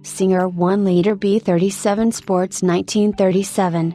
Singer 1 Litre B37 Sports 1937.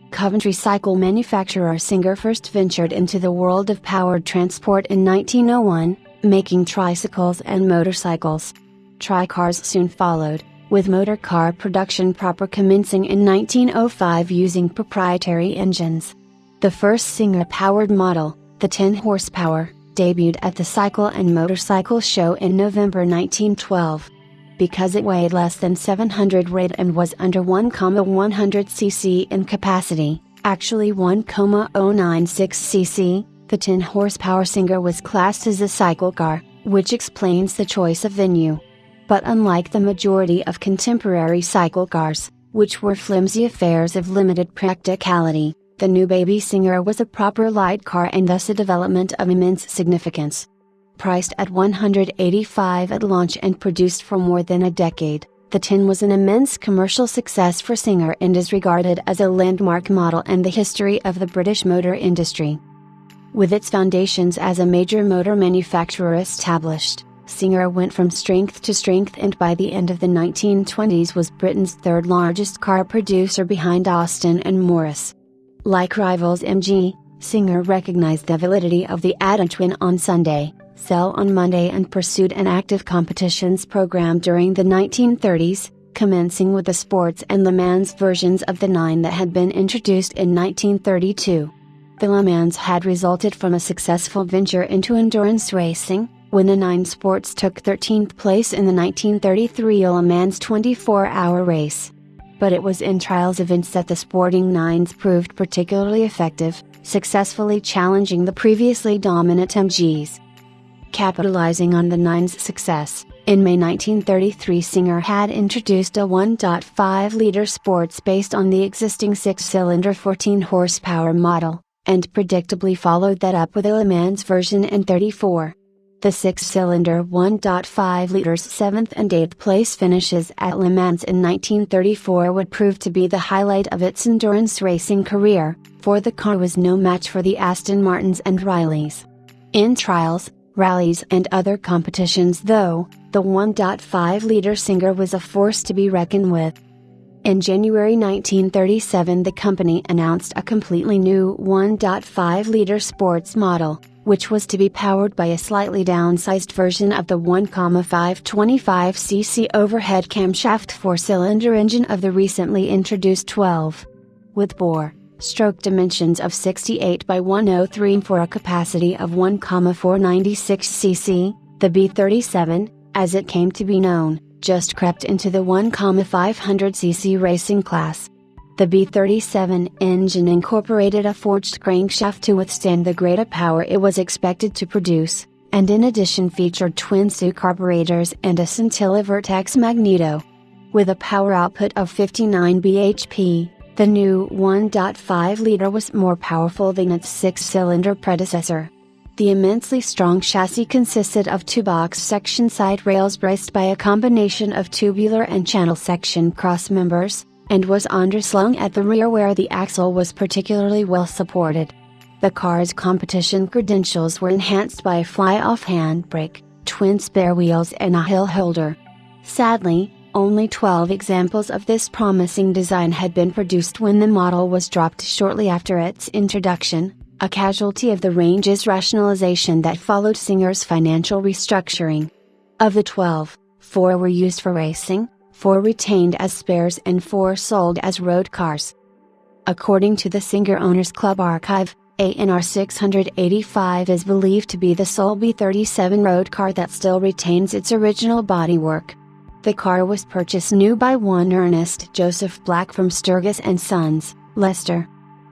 Coventry cycle manufacturer Singer first ventured into the world of powered transport in 1901, making tricycles and motorcycles. Tricars soon followed, with motor car production proper commencing in 1905 using proprietary engines. The first Singer-powered model, the 10 horsepower, debuted at the Cycle and Motorcycle Show in November 1912. Because it weighed less than 700 weight and was under 1,100 cc in capacity, actually 1,096 cc, the 10 horsepower Singer was classed as a cycle car, which explains the choice of venue. But unlike the majority of contemporary cycle cars, which were flimsy affairs of limited practicality, the new baby Singer was a proper light car and thus a development of immense significance. Priced at $185 at launch and produced for more than a decade, the 10 was an immense commercial success for Singer and is regarded as a landmark model in the history of the British motor industry. With its foundations as a major motor manufacturer established, Singer went from strength to strength and by the end of the 1920s was Britain's third largest car producer behind Austin and Morris. Like rivals MG, Singer recognized the validity of the adage win on Sunday, sell on Monday and pursued an active competitions program during the 1930s, commencing with the sports and Le Mans versions of the 9 that had been introduced in 1932. The Le Mans had resulted from a successful venture into endurance racing, when the 9 Sports took 13th place in the 1933 Le Mans 24-hour race. But it was in trials events that the sporting 9s proved particularly effective, successfully challenging the previously dominant MGs. Capitalizing on the 9's success, in May 1933 Singer had introduced a 1.5-liter Sports based on the existing 6-cylinder 14 horsepower model, and predictably followed that up with a Le Mans version in '34. The 6-cylinder 1.5 liters 7th and 8th place finishes at Le Mans in 1934 would prove to be the highlight of its endurance racing career, for the car was no match for the Aston Martins and Rileys. In trials, rallies and other competitions though, the 1.5-liter Singer was a force to be reckoned with. In January 1937 the company announced a completely new 1.5-liter sports model, which was to be powered by a slightly downsized version of the 1,525cc overhead camshaft 4-cylinder engine of the recently introduced 12. With bore-stroke dimensions of 68 by 103 for a capacity of 1,496cc, the B37, as it came to be known, just crept into the 1,500cc racing class. The B37 engine incorporated a forged crankshaft to withstand the greater power it was expected to produce, and in addition featured twin-Sue carburetors and a Scintilla Vertex magneto. With a power output of 59 bhp, the new 1.5-liter was more powerful than its 6-cylinder predecessor. The immensely strong chassis consisted of two box section side rails braced by a combination of tubular and channel section cross members, and was underslung at the rear where the axle was particularly well supported. The car's competition credentials were enhanced by a fly-off handbrake, twin spare wheels and a hill holder. Sadly, only 12 examples of this promising design had been produced when the model was dropped shortly after its introduction, a casualty of the range's rationalization that followed Singer's financial restructuring. Of the 12, 4 were used for racing, 4 retained as spares and 4 sold as road cars. According to the Singer Owners Club archive, ANR 685 is believed to be the sole B37 road car that still retains its original bodywork. The car was purchased new by one Ernest Joseph Black from Sturgis and Sons, Leicester.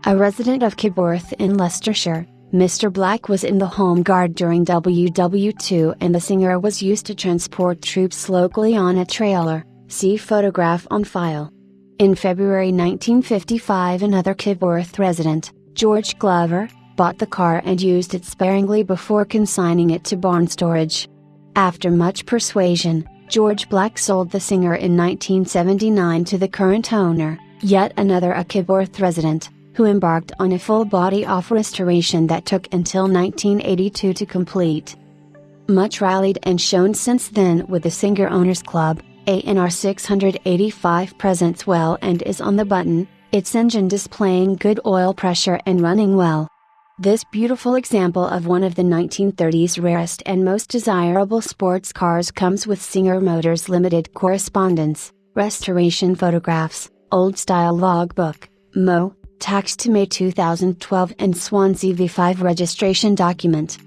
A resident of Kibworth in Leicestershire, Mr. Black was in the Home Guard during WW2 and the Singer was used to transport troops locally on a trailer. See photograph on file. In February 1955 another Kibworth resident, George Glover, bought the car and used it sparingly before consigning it to barn storage. After much persuasion, George Black sold the Singer in 1979 to the current owner, yet another Kibworth resident, who embarked on a full-body off restoration that took until 1982 to complete. Much rallied and shown since then with the Singer Owners Club, ANR 685 presents well and is on the button, its engine displaying good oil pressure and running well. This beautiful example of one of the 1930s rarest and most desirable sports cars comes with Singer Motors Limited correspondence, restoration photographs, old-style logbook, Mo, tax to May 2012 and Swansea V5 registration document.